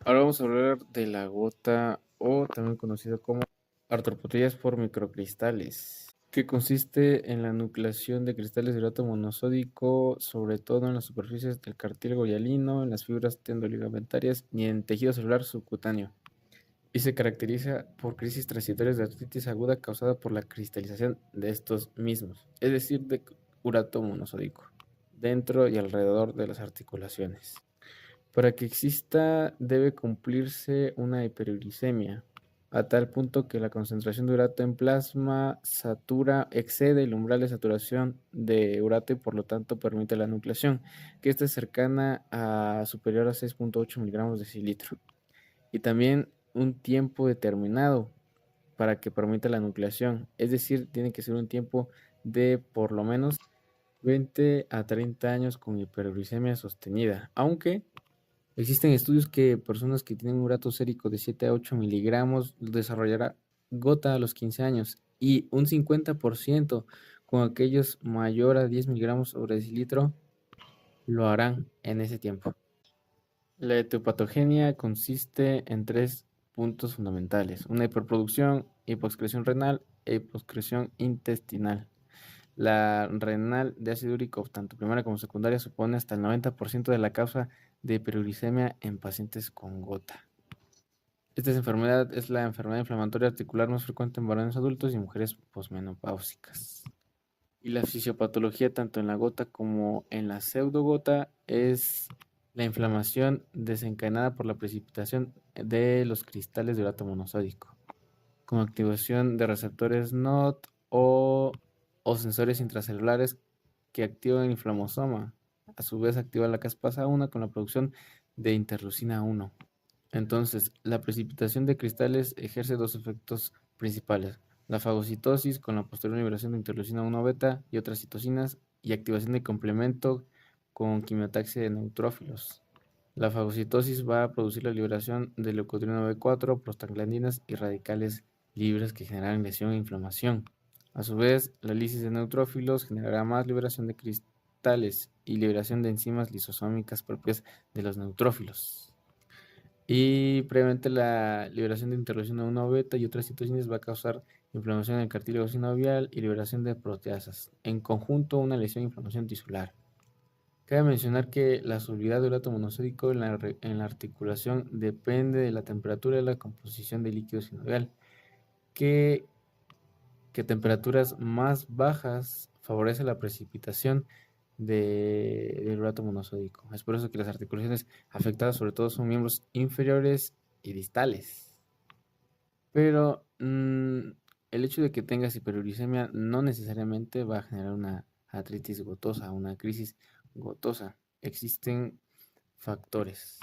Ahora vamos a hablar de la gota o también conocido como artropotías por microcristales, que consiste en la nucleación de cristales de urato monosódico, sobre todo en las superficies del cartílago hialino, en las fibras tendoligamentarias y en tejido celular subcutáneo, y se caracteriza por crisis transitorias de artritis aguda causada por la cristalización de estos mismos, es decir, de urato monosódico, dentro y alrededor de las articulaciones. Para que exista debe cumplirse una hiperuricemia, a tal punto que la concentración de urato en plasma excede el umbral de saturación de urato y por lo tanto permite la nucleación, que está cercana a superior a 6,8 miligramos de decilitro. Y también un tiempo determinado para que permita la nucleación, es decir, tiene que ser un tiempo de por lo menos 20 a 30 años con hiperuricemia sostenida, aunque existen estudios que personas que tienen un urato sérico de 7 a 8 miligramos desarrollará gota a los 15 años y un 50% con aquellos mayor a 10 miligramos sobre decilitro lo harán en ese tiempo. La etiopatogenia consiste en tres puntos fundamentales: una hiperproducción, hipoexcreción renal e hipoexcreción intestinal. La renal de ácido úrico, tanto primaria como secundaria, supone hasta el 90% de la causa de hiperuricemia en pacientes con gota. Esta enfermedad es la enfermedad inflamatoria articular más frecuente en varones adultos y mujeres posmenopáusicas. Y la fisiopatología, tanto en la gota como en la pseudogota, es la inflamación desencadenada por la precipitación de los cristales de urato monosódico, con activación de receptores NOT o sensores intracelulares que activan el inflamosoma. A su vez activa la caspasa 1 con la producción de interleucina 1. Entonces, la precipitación de cristales ejerce dos efectos principales: la fagocitosis con la posterior liberación de interleucina 1 beta y otras citocinas, y activación de complemento con quimiotaxia de neutrófilos. La fagocitosis va a producir la liberación de leucotrieno B4, prostaglandinas y radicales libres que generan lesión e inflamación. A su vez, la lisis de neutrófilos generará más liberación de cristales y liberación de enzimas lisosómicas propias de los neutrófilos. Y previamente la liberación de interleucina 1 beta y otras citocinas va a causar inflamación en el cartílago sinovial y liberación de proteasas. En conjunto, una lesión e inflamación tisular. Cabe mencionar que la solubilidad de urato monosódico en la articulación depende de la temperatura y la composición del líquido sinovial, que temperaturas más bajas favorece la precipitación del urato monosódico. Es por eso que las articulaciones afectadas sobre todo son miembros inferiores y distales. Pero el hecho de que tengas hiperuricemia no necesariamente va a generar una artritis gotosa, una crisis gotosa. Existen factores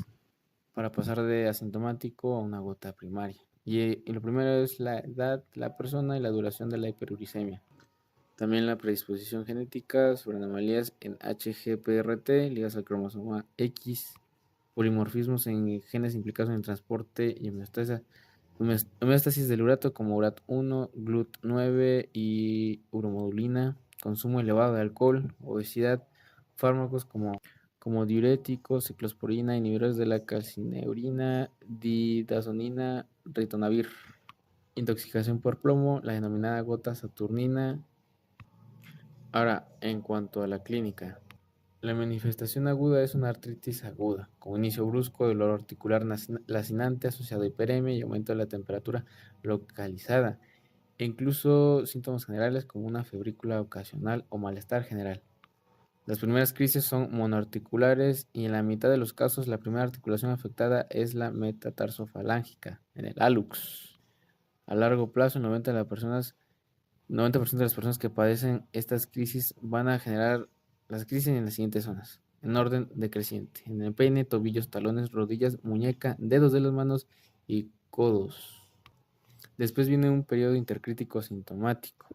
para pasar de asintomático a una gota primaria. Y lo primero es la edad, la persona y la duración de la hiperuricemia. También la predisposición genética sobre anomalías en HGPRT ligadas al cromosoma X, polimorfismos en genes implicados en el transporte y homeostasis del urato como URAT1, GLUT9 y uromodulina, consumo elevado de alcohol, obesidad, fármacos como diuréticos, ciclosporina, inhibidores de la calcineurina, didazonina, ritonavir, intoxicación por plomo, la denominada gota saturnina. Ahora, en cuanto a la clínica, la manifestación aguda es una artritis aguda, con inicio brusco, dolor articular lacinante asociado a hiperemia y aumento de la temperatura localizada, e incluso síntomas generales como una febrícula ocasional o malestar general. Las primeras crisis son monoarticulares y en la mitad de los casos la primera articulación afectada es la metatarsofalángica, en el hallux. A largo plazo, el 90% de las personas que padecen estas crisis van a generar las crisis en las siguientes zonas, en orden decreciente: en el peine, tobillos, talones, rodillas, muñeca, dedos de las manos y codos. Después viene un periodo intercrítico sintomático,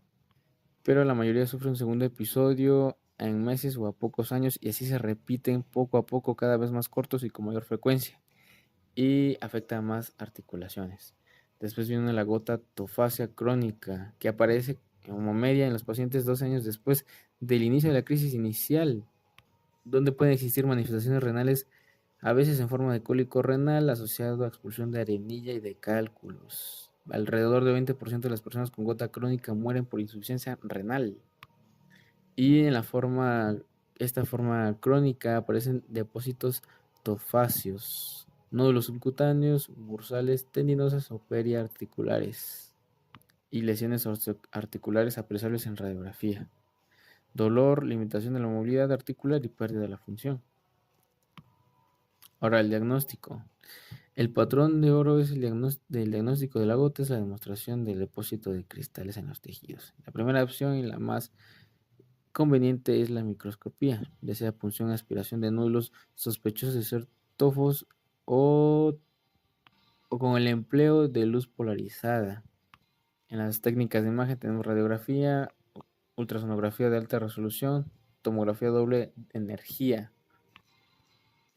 pero la mayoría sufre un segundo episodio en meses o a pocos años, y así se repiten poco a poco, cada vez más cortos y con mayor frecuencia, y afecta a más articulaciones. Después viene la gota tofacia crónica, que aparece como media en los pacientes 2 años después del inicio de la crisis inicial, donde pueden existir manifestaciones renales a veces en forma de cólico renal asociado a expulsión de arenilla y de cálculos. Alrededor del 20% de las personas con gota crónica mueren por insuficiencia renal. Y en esta forma crónica aparecen depósitos tofáceos, nódulos subcutáneos, bursales, tendinosas o periarticulares y lesiones articulares apreciables en radiografía. Dolor, limitación de la movilidad articular y pérdida de la función. Ahora, el diagnóstico. El patrón de oro es del diagnóstico de la gota, es la demostración del depósito de cristales en los tejidos. La primera opción y la más conveniente es la microscopía, ya sea punción aspiración de nódulos sospechosos de ser tofos o con el empleo de luz polarizada. En las técnicas de imagen tenemos radiografía, ultrasonografía de alta resolución, tomografía doble energía.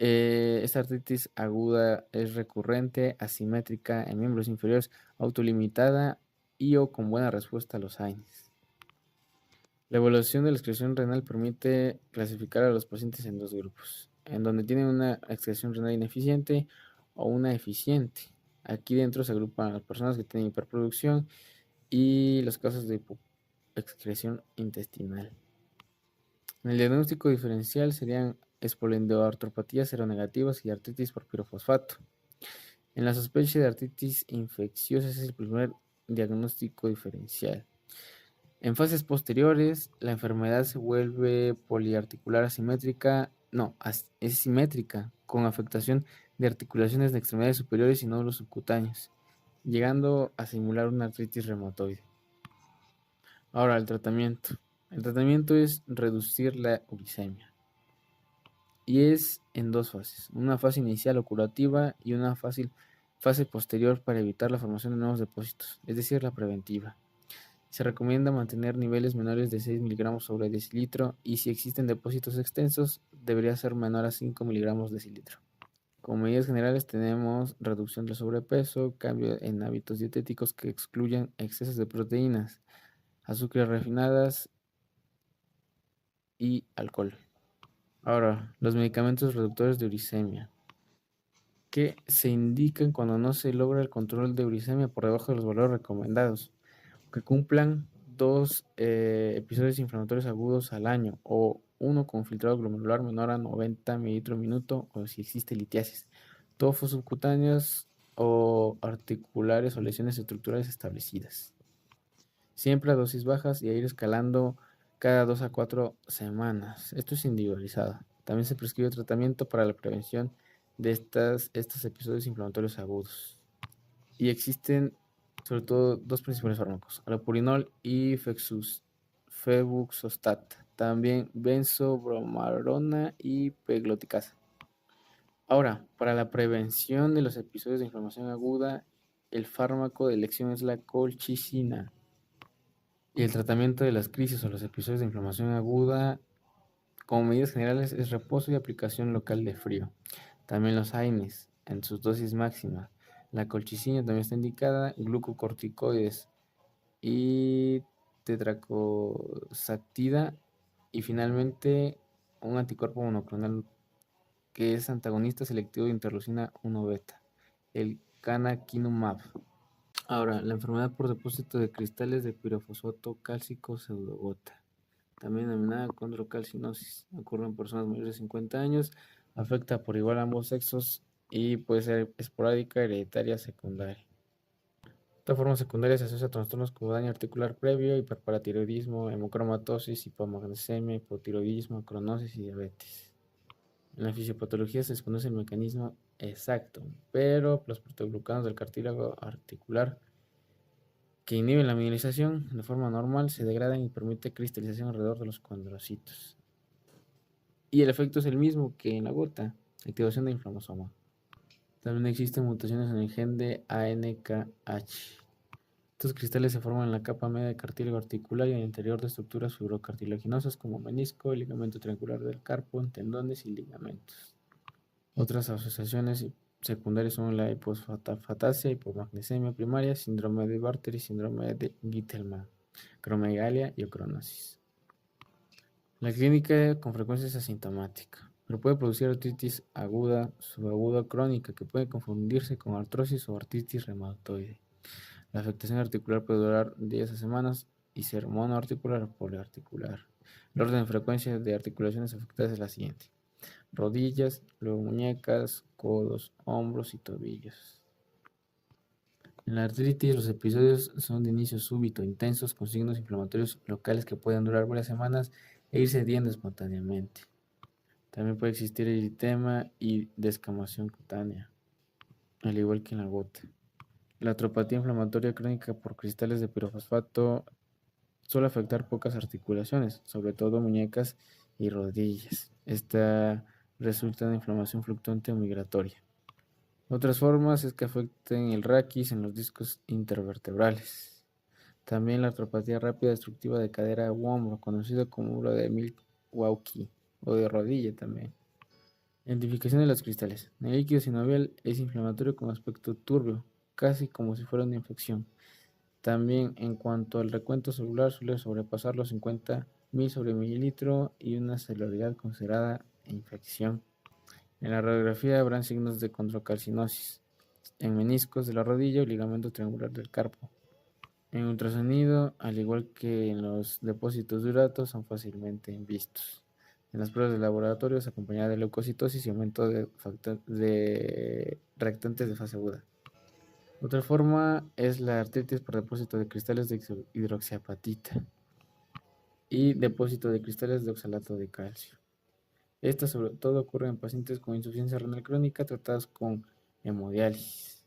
Esta artritis aguda es recurrente, asimétrica en miembros inferiores, autolimitada y o con buena respuesta a los AINES. La evaluación de la excreción renal permite clasificar a los pacientes en dos grupos, en donde tienen una excreción renal ineficiente o una eficiente. Aquí dentro se agrupan las personas que tienen hiperproducción y los casos de excreción intestinal. En el diagnóstico diferencial serían espondiloartropatías seronegativas y artritis por pirofosfato. En la sospecha de artritis infecciosa es el primer diagnóstico diferencial. En fases posteriores, la enfermedad se vuelve poliarticular asimétrica, es simétrica, con afectación de articulaciones de extremidades superiores y nódulos subcutáneos, llegando a simular una artritis reumatoide. Ahora, el tratamiento. El tratamiento es reducir la uricemia. Y es en dos fases, una fase inicial o curativa y una fase posterior para evitar la formación de nuevos depósitos, es decir, la preventiva. Se recomienda mantener niveles menores de 6 miligramos sobre decilitro y si existen depósitos extensos debería ser menor a 5 miligramos decilitro. Como medidas generales tenemos reducción del sobrepeso, cambio en hábitos dietéticos que excluyan excesos de proteínas, azúcares refinadas y alcohol. Ahora, los medicamentos reductores de uricemia, que se indican cuando no se logra el control de uricemia por debajo de los valores recomendados, que cumplan 2 episodios inflamatorios agudos al año o uno con filtrado glomerular menor a 90 mililitros minuto o si existe litiasis, tofos subcutáneos o articulares o lesiones estructurales establecidas. Siempre a dosis bajas y a ir escalando cada 2 a 4 semanas. Esto es individualizado. También se prescribe tratamiento para la prevención de estos episodios inflamatorios agudos. Y existen sobre todo dos principales fármacos, allopurinol y febuxostat. También benzobromarona y pegloticasa. Ahora, para la prevención de los episodios de inflamación aguda, el fármaco de elección es la colchicina. Y el tratamiento de las crisis o los episodios de inflamación aguda, como medidas generales, es reposo y aplicación local de frío. También los AINES, en sus dosis máximas. La colchicina también está indicada, glucocorticoides y tetracoxatida. Y finalmente, un anticuerpo monoclonal que es antagonista selectivo de interleucina 1 beta, el canakinumab. Ahora, la enfermedad por depósito de cristales de pirofosfato cálcico pseudogota, también denominada condrocalcinosis, ocurre en personas mayores de 50 años, afecta por igual a ambos sexos y puede ser esporádica, hereditaria, secundaria. Esta forma secundaria se asocia a trastornos como daño articular previo, hiperparatiroidismo, hemocromatosis, hipomagnesemia, hipotiroidismo, cronosis y diabetes. En la fisiopatología se desconoce el mecanismo exacto, pero los protoglucanos del cartílago articular que inhiben la mineralización de forma normal se degradan y permite cristalización alrededor de los condrocitos. Y el efecto es el mismo que en la gota, activación de inflamosoma. También existen mutaciones en el gen de ANKH. Estos cristales se forman en la capa media de cartílago articular y en el interior de estructuras fibrocartilaginosas como menisco, ligamento triangular del carpo, tendones y ligamentos. Otras asociaciones secundarias son la hipofosfatasia, hipomagnesemia primaria, síndrome de Bartter y síndrome de Gitelman, cromegalia y ocronosis. La clínica con frecuencia es asintomática. pero puede producir artritis aguda, subaguda crónica, que puede confundirse con artrosis o artritis reumatoide. La afectación articular puede durar días a semanas y ser monoarticular o poliarticular. El orden de frecuencia de articulaciones afectadas es la siguiente: rodillas, luego muñecas, codos, hombros y tobillos. En la artritis, los episodios son de inicio súbito, intensos, con signos inflamatorios locales que pueden durar varias semanas e ir cediendo espontáneamente. También puede existir eritema y descamación cutánea, al igual que en la gota. La artropatía inflamatoria crónica por cristales de pirofosfato suele afectar pocas articulaciones, sobre todo muñecas y rodillas. Esta resulta de inflamación fluctuante o migratoria. Otras formas es que afecten el raquis en los discos intervertebrales. También la artropatía rápida destructiva de cadera u hombro, conocido como hombro de Milwaukee o de rodilla también. Identificación de los cristales. El líquido sinovial es inflamatorio con aspecto turbio, casi como si fuera una infección. También en cuanto al recuento celular suele sobrepasar los 50.000 sobre mililitro y una celularidad considerada infección. En la radiografía habrán signos de condrocalcinosis en meniscos de la rodilla o ligamento triangular del carpo. En ultrasonido, al igual que en los depósitos de urato, son fácilmente vistos. En las pruebas de laboratorio se acompaña de leucocitosis y aumento de reactantes de fase aguda. Otra forma es la artritis por depósito de cristales de hidroxiapatita y depósito de cristales de oxalato de calcio. Esta sobre todo ocurre en pacientes con insuficiencia renal crónica tratados con hemodiálisis.